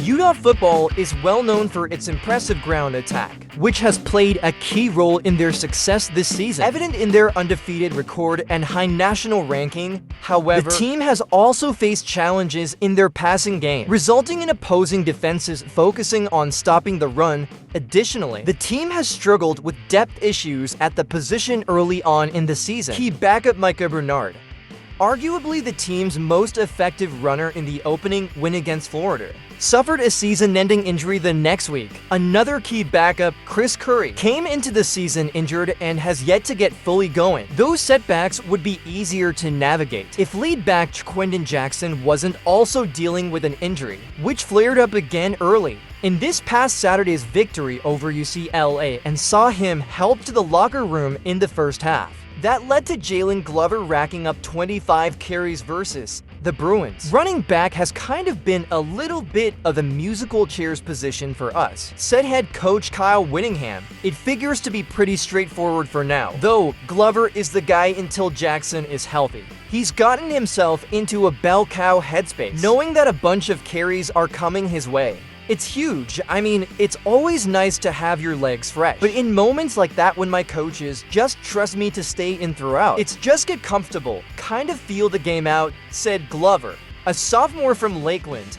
Utah football is well known for its impressive ground attack, which has played a key role in their success this season. Evident in their undefeated record and high national ranking, however, the team has also faced challenges in their passing game, resulting in opposing defenses focusing on stopping the run. Additionally, the team has struggled with depth issues at the position early on in the season. Key backup Micah Bernard, arguably the team's most effective runner in the opening win against Florida, suffered a season-ending injury the next week. Another key backup, Chris Curry, came into the season injured and has yet to get fully going. Those setbacks would be easier to navigate if lead back Quentin Jackson wasn't also dealing with an injury, which flared up again early in this past Saturday's victory over UCLA and saw him help to the locker room in the first half. That led to Jaylon Glover racking up 25 carries versus the Bruins. Running back has kind of been a little bit of a musical chairs position for us, said head coach Kyle Whittingham. It figures to be pretty straightforward for now, though Glover is the guy until Jackson is healthy. He's gotten himself into a bell cow headspace, knowing that a bunch of carries are coming his way. It's huge. I mean, it's always nice to have your legs fresh. But in moments like that when my coaches just trust me to stay in throughout, it's just get comfortable, kind of feel the game out, said Glover. A sophomore from Lakeland,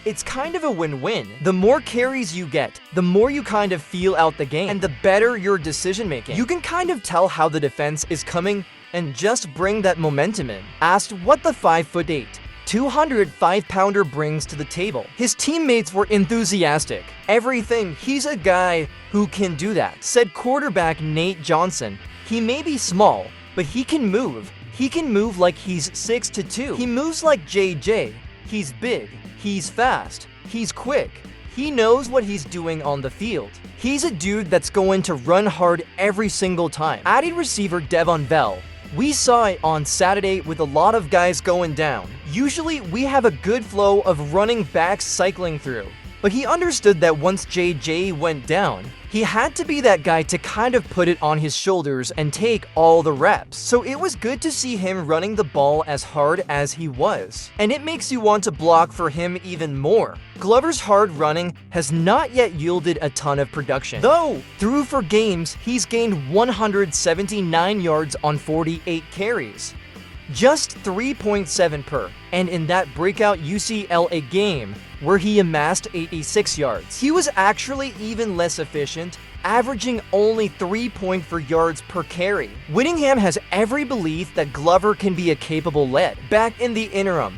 it's kind of a win-win. The more carries you get, the more you kind of feel out the game, and the better your decision making. You can kind of tell how the defense is coming and just bring that momentum in. Asked what the 5'8", 205-pounder brings to the table, his teammates were enthusiastic. Everything, he's a guy who can do that, said quarterback Nate Johnson. He may be small, but he can move. He can move like he's 6'2". He moves like JJ. He's big. He's fast. He's quick. He knows what he's doing on the field. He's a dude that's going to run hard every single time. Added receiver Devon Bell. We saw it on Saturday with a lot of guys going down. Usually, we have a good flow of running backs cycling through. But he understood that once JJ went down, he had to be that guy to kind of put it on his shoulders and take all the reps. So it was good to see him running the ball as hard as he was. And it makes you want to block for him even more. Glover's hard running has not yet yielded a ton of production. Though, through 4 games, he's gained 179 yards on 48 carries. Just 3.7 per. And in that breakout UCLA game, where he amassed 86 yards, he was actually even less efficient, averaging only 3.4 yards per carry. Whittingham has every belief that Glover can be a capable lead back in the interim.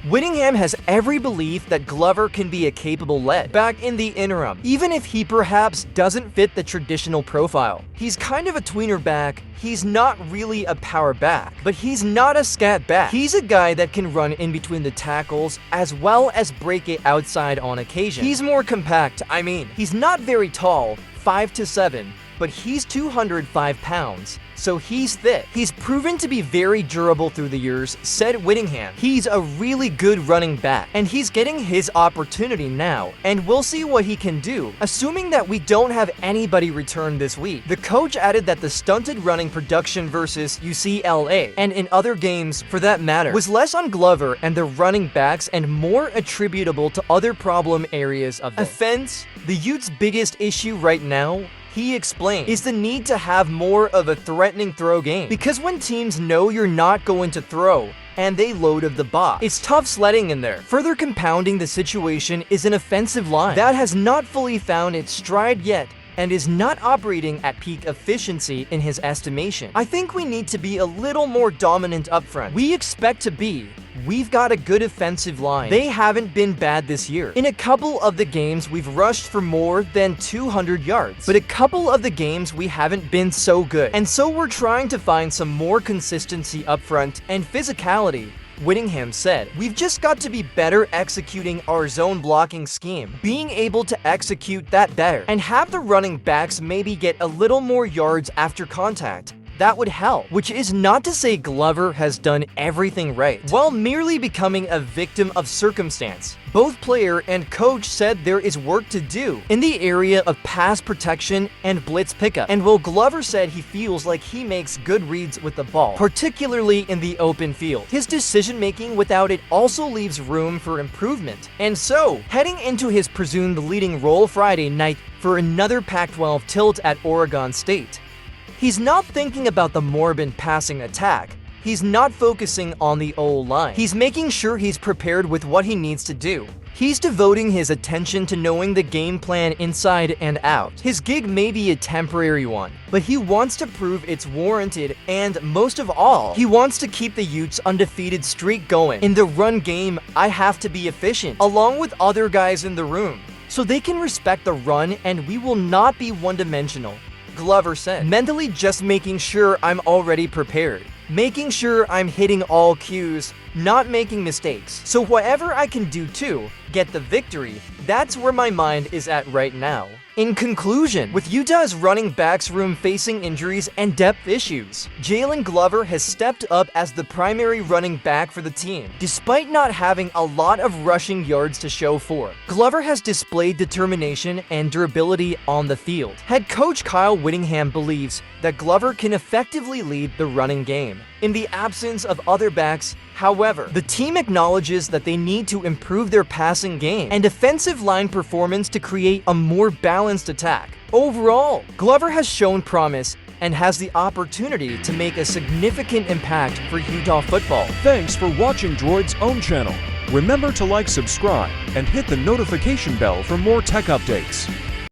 Even if he perhaps doesn't fit the traditional profile. He's kind of a tweener back. He's not really a power back, but he's not a scat back. He's a guy that can run in between the tackles as well as break it outside on occasion. He's more compact. I mean, he's not very tall, 5'7", but he's 205 pounds, so he's thick. He's proven to be very durable through the years, said Whittingham. He's a really good running back, and he's getting his opportunity now, and we'll see what he can do, assuming that we don't have anybody return this week. The coach added that the stunted running production versus UCLA, and in other games for that matter, was less on Glover and the running backs and more attributable to other problem areas of the offense. The Utes' biggest issue right now, he explained, is the need to have more of a threatening throw game. Because when teams know you're not going to throw, and they load of the box, it's tough sledding in there. Further compounding the situation is an offensive line that has not fully found its stride yet and is not operating at peak efficiency in his estimation. I think we need to be a little more dominant up front. We expect to be. We've got a good offensive line. They haven't been bad this year. In a couple of the games, we've rushed for more than 200 yards. But a couple of the games, we haven't been so good. And so we're trying to find some more consistency up front and physicality. Whittingham said, "We've just got to be better executing our zone blocking scheme, being able to execute that better, and have the running backs maybe get a little more yards after contact. that would help. Which is not to say Glover has done everything right, while merely becoming a victim of circumstance. Both player and coach said there is work to do in the area of pass protection and blitz pickup. And while Glover said he feels like he makes good reads with the ball, particularly in the open field, his decision-making without it also leaves room for improvement. And so, heading into his presumed leading role Friday night for another Pac-12 tilt at Oregon State, he's not thinking about the morbid passing attack. He's not focusing on the O-line. He's making sure he's prepared with what he needs to do. He's devoting his attention to knowing the game plan inside and out. His gig may be a temporary one, but he wants to prove it's warranted, and most of all, he wants to keep the Utes' undefeated streak going. In the run game, I have to be efficient, along with other guys in the room, so they can respect the run and we will not be one-dimensional, Glover said. Mentally just making sure I'm already prepared. Making sure I'm hitting all cues, not making mistakes. So whatever I can do to get the victory, that's where my mind is at right now. In conclusion, with Utah's running backs room facing injuries and depth issues, Jaylon Glover has stepped up as the primary running back for the team, despite not having a lot of rushing yards to show for. Glover has displayed determination and durability on the field. Head coach Kyle Whittingham believes that Glover can effectively lead the running game. In the absence of other backs, however, the team acknowledges that they need to improve their passing game and defensive line performance to create a more balanced attack. Overall, Glover has shown promise and has the opportunity to make a significant impact for Utah football. Thanks for watching Droid's own channel. Remember to like, subscribe, and hit the notification bell for more tech updates.